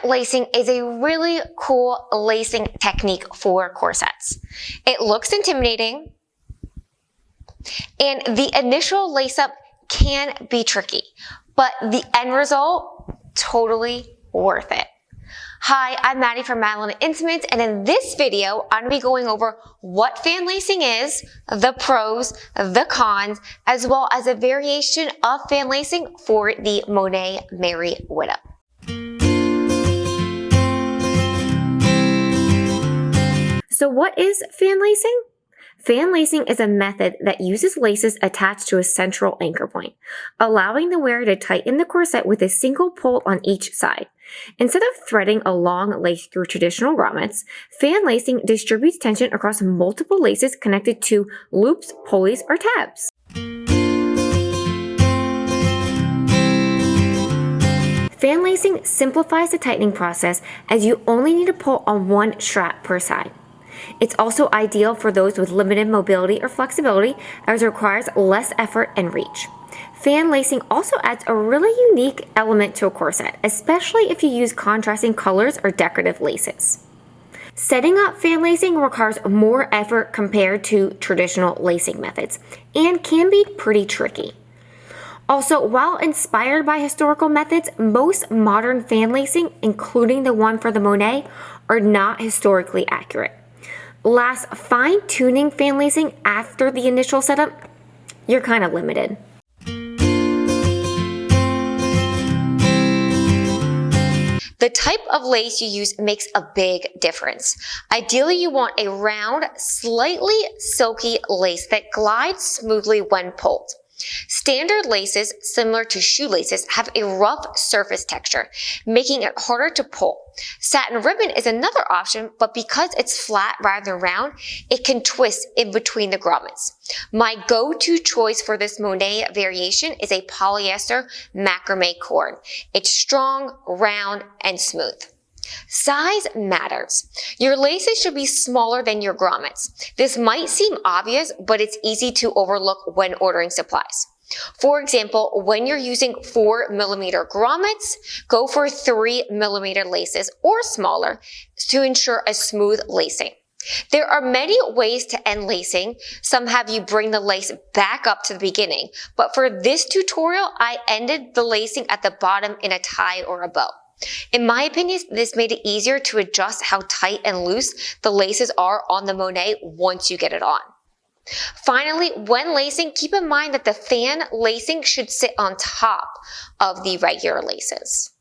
lacing is a really cool lacing technique for corsets. It looks intimidating, and the initial lace up can be tricky, but the end result, totally worth it. Hi, I'm Maddie from Madalynne Intimates, and in this video, I'm going to be going over what fan lacing is, the pros, the cons, as well as a variation of fan lacing for the Monet Merry Widow. So what is fan lacing? Fan lacing is a method that uses laces attached to a central anchor point, allowing the wearer to tighten the corset with a single pull on each side. Instead of threading a long lace through traditional grommets, fan lacing distributes tension across multiple laces connected to loops, pulleys, or tabs. Fan lacing simplifies the tightening process as you only need to pull on one strap per side. It's also ideal for those with limited mobility or flexibility, as it requires less effort and reach. Fan lacing also adds a really unique element to a corset, especially if you use contrasting colors or decorative laces. Setting up fan lacing requires more effort compared to traditional lacing methods and can be pretty tricky. Also, while inspired by historical methods, most modern fan lacing, including the one for the Monet, are not historically accurate. Last, fine-tuning fan lacing after the initial setup, you're kind of limited. The type of lace you use makes a big difference. Ideally, you want a round, slightly silky lace that glides smoothly when pulled. Standard laces, similar to shoelaces, have a rough surface texture, making it harder to pull. Satin ribbon is another option, but because it's flat rather than round, it can twist in between the grommets. My go-to choice for this Monet variation is a polyester macrame cord. It's strong, round, and smooth. Size matters. Your laces should be smaller than your grommets. This might seem obvious, but it's easy to overlook when ordering supplies. For example, when you're using 4mm grommets, go for 3mm laces or smaller to ensure a smooth lacing. There are many ways to end lacing. Some have you bring the lace back up to the beginning, but for this tutorial, I ended the lacing at the bottom in a tie or a bow. In my opinion, this made it easier to adjust how tight and loose the laces are on the Monet once you get it on. Finally, when lacing, keep in mind that the fan lacing should sit on top of the regular laces.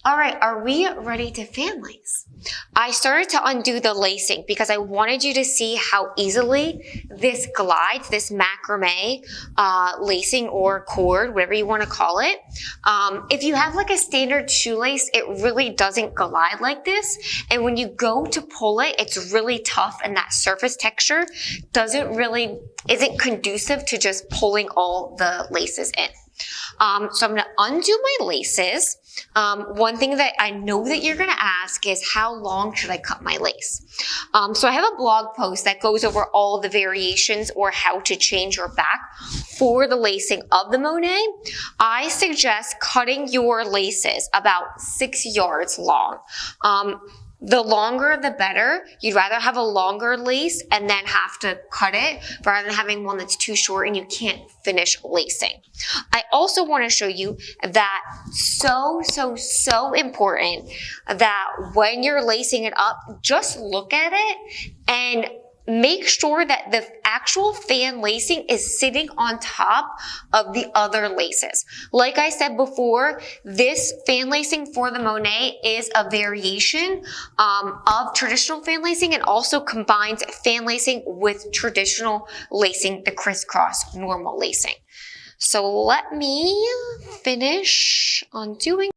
All right, are we ready to fan lace? I started to undo the lacing because I wanted you to see how easily this glides, this macrame lacing or cord, whatever you want to call it. If you have like a standard shoelace, it really doesn't glide like this. And when you go to pull it, it's really tough, and that surface texture isn't conducive to just pulling all the laces in. So I'm going to undo my laces. One thing that I know that you're going to ask is, how long should I cut my lace? So I have a blog post that goes over all the variations or how to change your back for the lacing of the Monet. I suggest cutting your laces about 6 yards long. The longer, the better. You'd rather have a longer lace and then have to cut it rather than having one that's too short and you can't finish lacing. I also want to show you that so important that when you're lacing it up, just look at it and make sure that the actual fan lacing is sitting on top of the other laces. Like I said before, this fan lacing for the Monet is a variation of traditional fan lacing and also combines fan lacing with traditional lacing, the crisscross normal lacing. So let me finish undoing.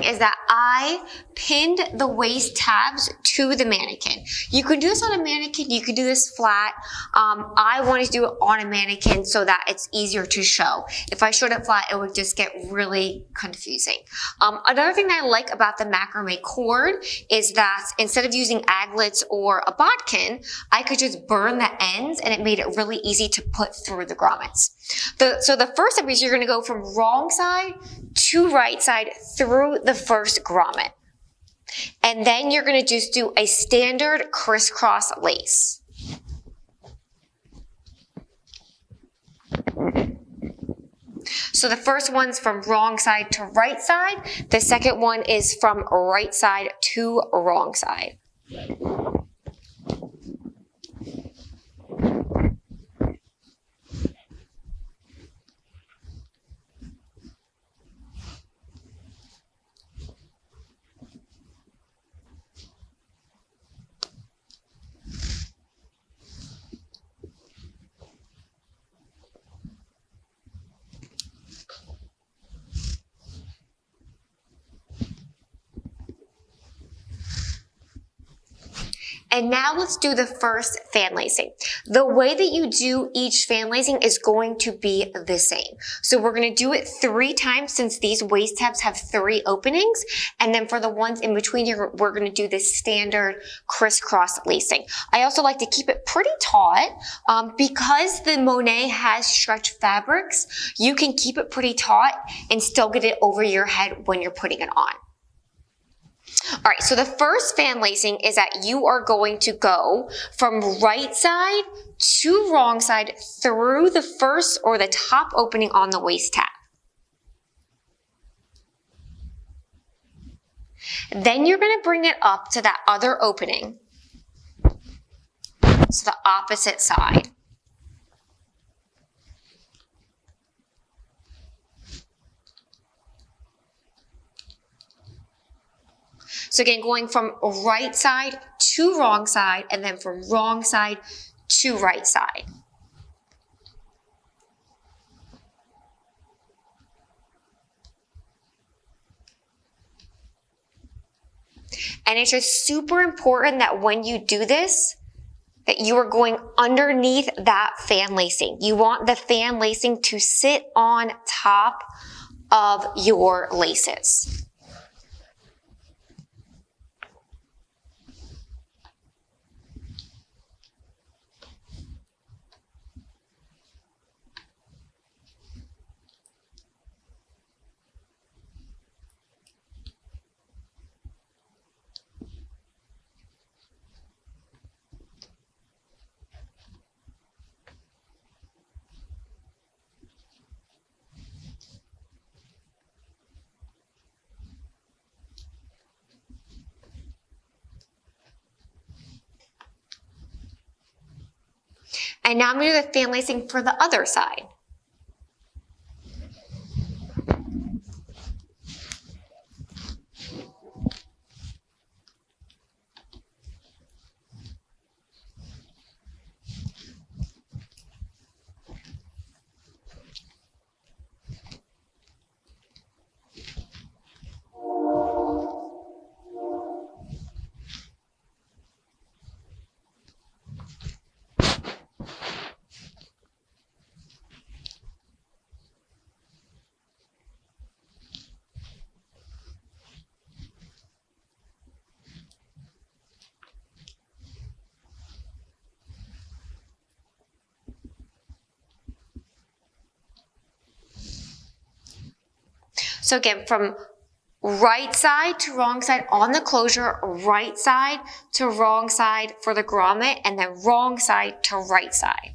is that I pinned the waist tabs to the mannequin. You can do this on a mannequin, you can do this flat. I wanted to do it on a mannequin so that it's easier to show. If I showed it flat, it would just get really confusing. Another thing that I like about the macrame cord is that instead of using aglets or a bodkin, I could just burn the ends and it made it really easy to put through the grommets. So the first step is you're going to go from wrong side to right side through the first grommet. And then you're going to just do a standard crisscross lace. So the first one's from wrong side to right side. The second one is from right side to wrong side. And now let's do the first fan lacing. The way that you do each fan lacing is going to be the same. So we're going to do it 3 times since these waist tabs have 3 openings. And then for the ones in between, we're going to do this standard crisscross lacing. I also like to keep it pretty taut because the Monet has stretch fabrics. You can keep it pretty taut and still get it over your head when you're putting it on. All right, so the first fan lacing is that you are going to go from right side to wrong side through the first or the top opening on the waist tab. Then you're going to bring it up to that other opening, so the opposite side. So again, going from right side to wrong side, and then from wrong side to right side. And it's just super important that when you do this, that you are going underneath that fan lacing. You want the fan lacing to sit on top of your laces. And now I'm going to do the fan lacing for the other side. So again, from right side to wrong side on the closure, right side to wrong side for the grommet, and then wrong side to right side.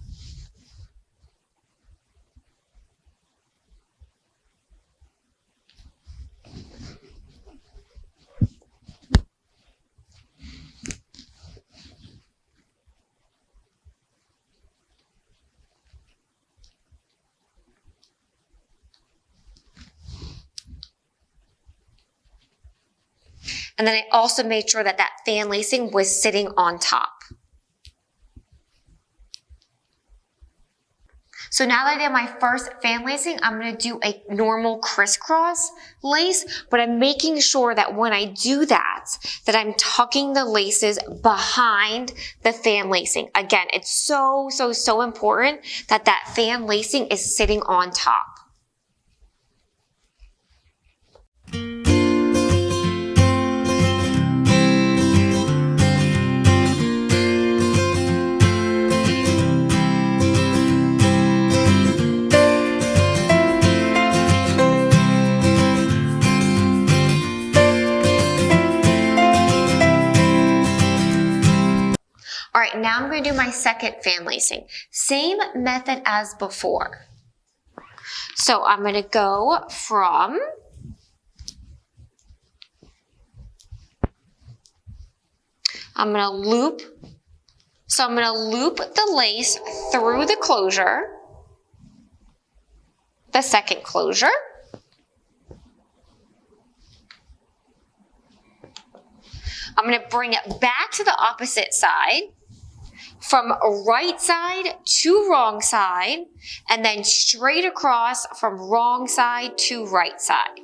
And then I also made sure that that fan lacing was sitting on top. So now that I did my first fan lacing, I'm going to do a normal crisscross lace, but I'm making sure that when I do that I'm tucking the laces behind the fan lacing. Again, it's so important that that fan lacing is sitting on top. All right, now I'm going to do my second fan lacing. Same method as before. So I'm going to go from I'm going to loop the lace through the closure, the second closure. I'm going to bring it back to the opposite side, from right side to wrong side, and then straight across from wrong side to right side.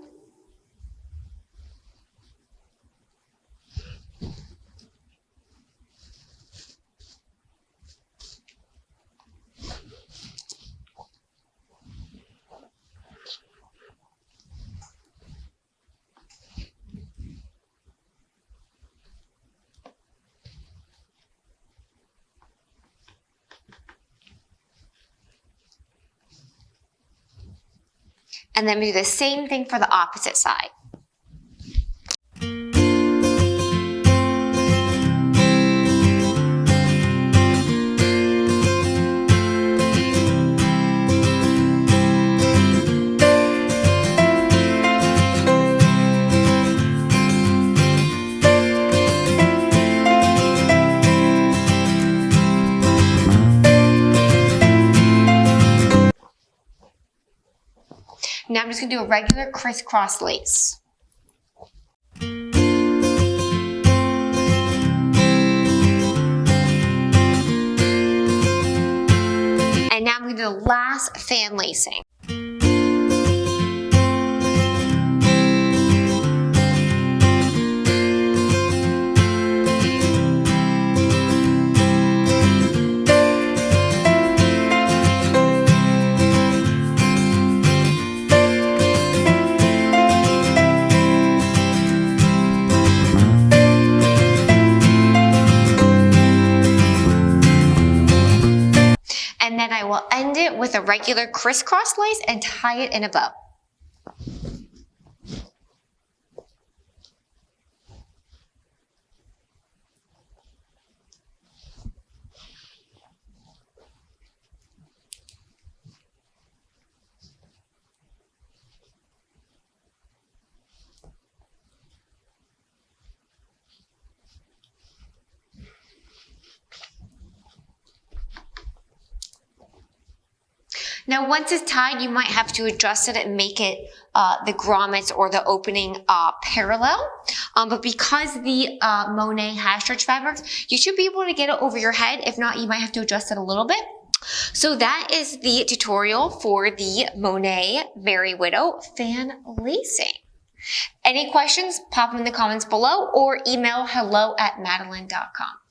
And then we do the same thing for the opposite side. Now I'm just going to do a regular crisscross lace. And now I'm going to do the last fan lacing. And then I will end it with a regular crisscross lace and tie it in a bow. Now, once it's tied, you might have to adjust it and make it the grommets or the opening parallel. But because the Monet has stretch fabrics, you should be able to get it over your head. If not, you might have to adjust it a little bit. So that is the tutorial for the Monet Merry Widow fan lacing. Any questions, pop them in the comments below or email hello@madalynne.com.